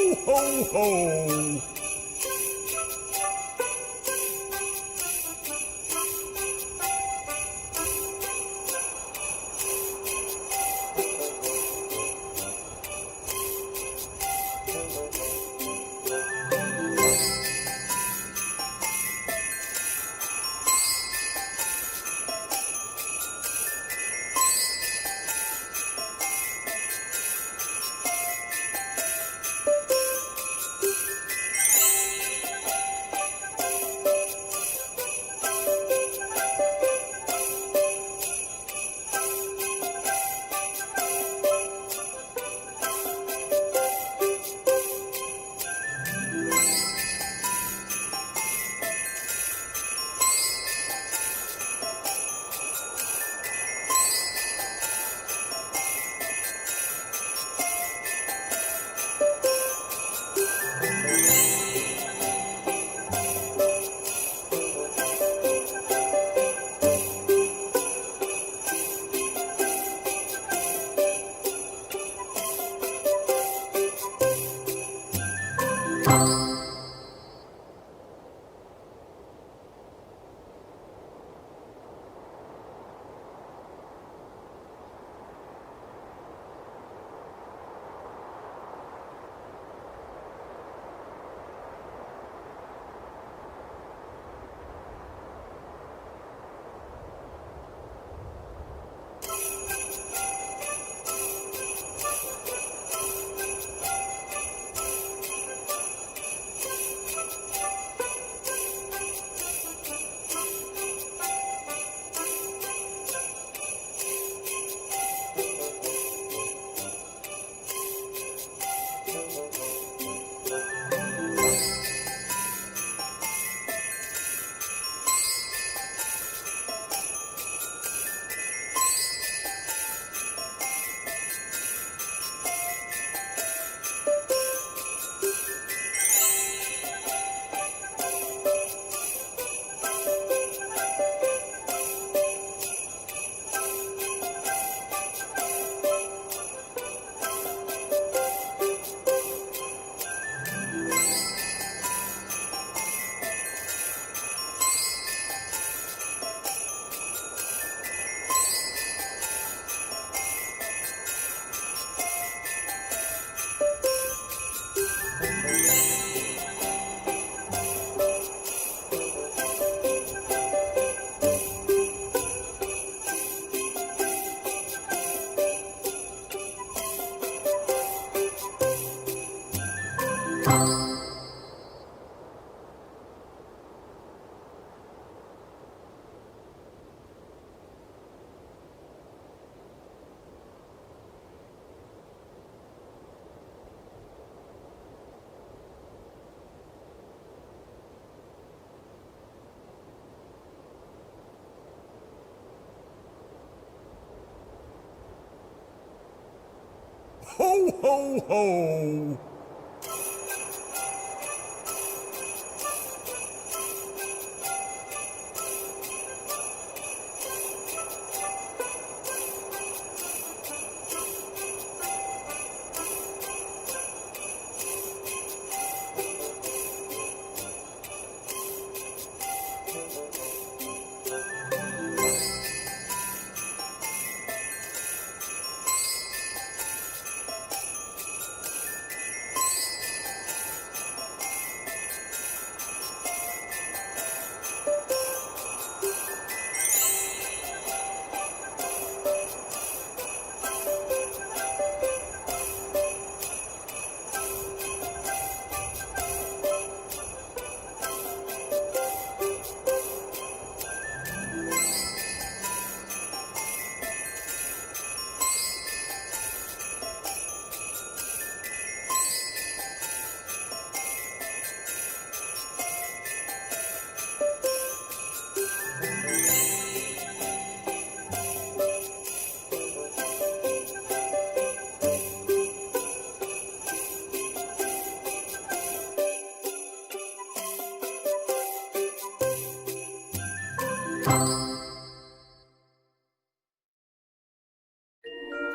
Ho, ho, ho! Ho, ho, ho!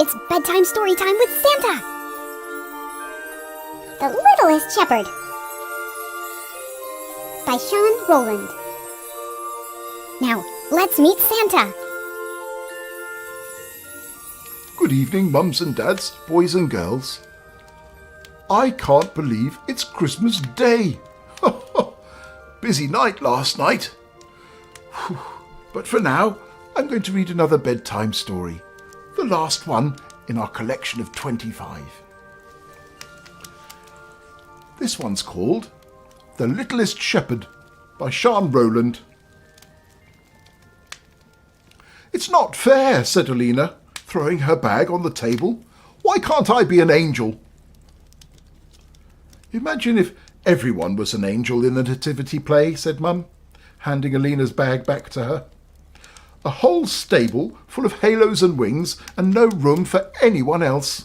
It's bedtime story time with Santa! The Littlest Shepherd by Siân Rowland. Now, let's meet Santa. Good evening, mums and dads, boys and girls. I can't believe it's Christmas Day. Busy night last night. But for now, I'm going to read another bedtime story, the last one in our collection of 25. This one's called The Littlest Shepherd by Siân Rowland. It's not fair, said Alina, throwing her bag on the table. Why can't I be an angel? Imagine if everyone was an angel in the nativity play, said Mum, handing Alina's bag back to her. A whole stable full of halos and wings and no room for anyone else.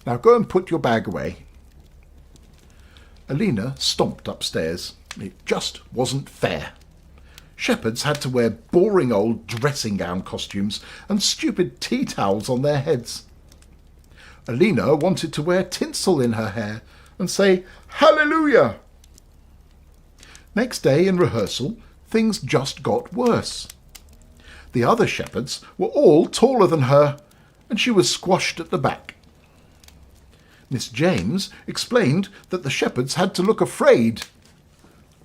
Now go and put your bag away. Alina stomped upstairs. It just wasn't fair. Shepherds had to wear boring old dressing gown costumes and stupid tea towels on their heads. Alina wanted to wear tinsel in her hair and say, Hallelujah! Next day in rehearsal, things just got worse. The other shepherds were all taller than her, and she was squashed at the back. Miss James explained that the shepherds had to look afraid.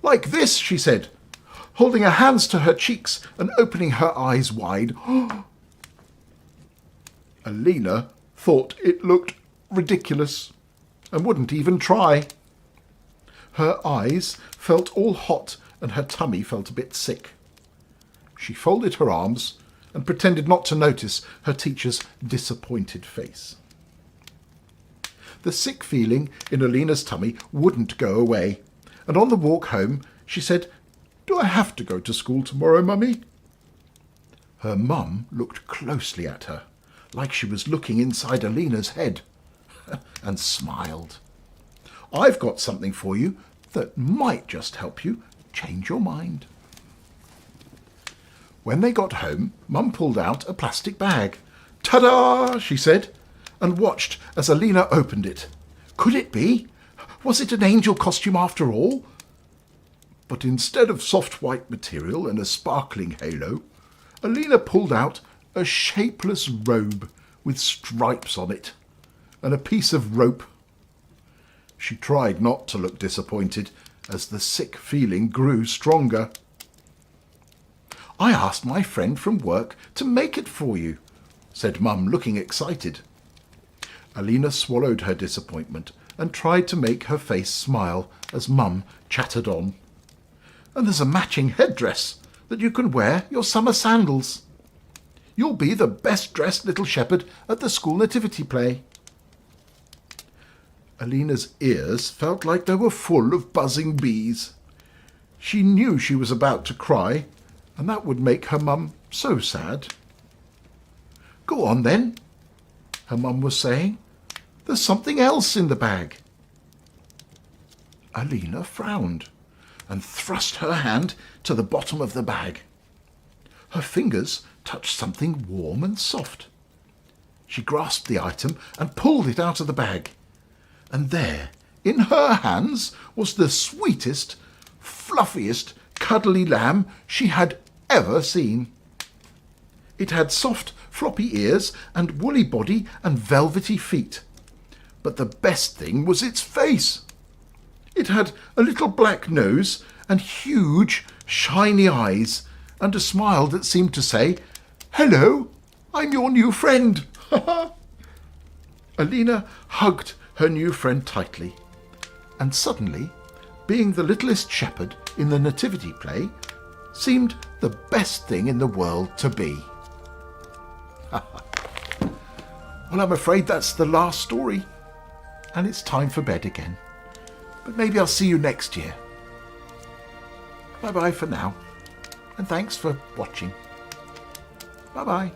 Like this, she said, holding her hands to her cheeks and opening her eyes wide. Alina thought it looked ridiculous and wouldn't even try. Her eyes felt all hot and her tummy felt a bit sick. She folded her arms and pretended not to notice her teacher's disappointed face. The sick feeling in Alina's tummy wouldn't go away, and on the walk home she said, Do I have to go to school tomorrow, Mummy? Her mum looked closely at her, like she was looking inside Alina's head, and smiled. I've got something for you that might just help you change your mind. When they got home, Mum pulled out a plastic bag. Ta-da, she said, and watched as Alina opened it. Could it be? Was it an angel costume after all? But instead of soft white material and a sparkling halo, Alina pulled out a shapeless robe with stripes on it and a piece of rope. She tried not to look disappointed as the sick feeling grew stronger. I asked my friend from work to make it for you, said Mum, looking excited. Alina swallowed her disappointment and tried to make her face smile as Mum chattered on. And there's a matching headdress that you can wear your summer sandals. You'll be the best-dressed little shepherd at the school nativity play. Alina's ears felt like they were full of buzzing bees. She knew she was about to cry, and that would make her mum so sad. Go on then, her mum was saying. There's something else in the bag. Alina frowned and thrust her hand to the bottom of the bag. Her fingers touched something warm and soft. She grasped the item and pulled it out of the bag. And there, in her hands, was the sweetest, fluffiest, cuddly lamb she had ever seen. It had soft, floppy ears and woolly body and velvety feet. But the best thing was its face. It had a little black nose and huge, shiny eyes, and a smile that seemed to say, Hello, I'm your new friend. Alina hugged her new friend tightly, and suddenly, being the littlest shepherd in the nativity play seemed the best thing in the world to be. Well, I'm afraid that's the last story, and it's time for bed again. But maybe I'll see you next year. Bye-bye for now, and thanks for watching. Bye-bye.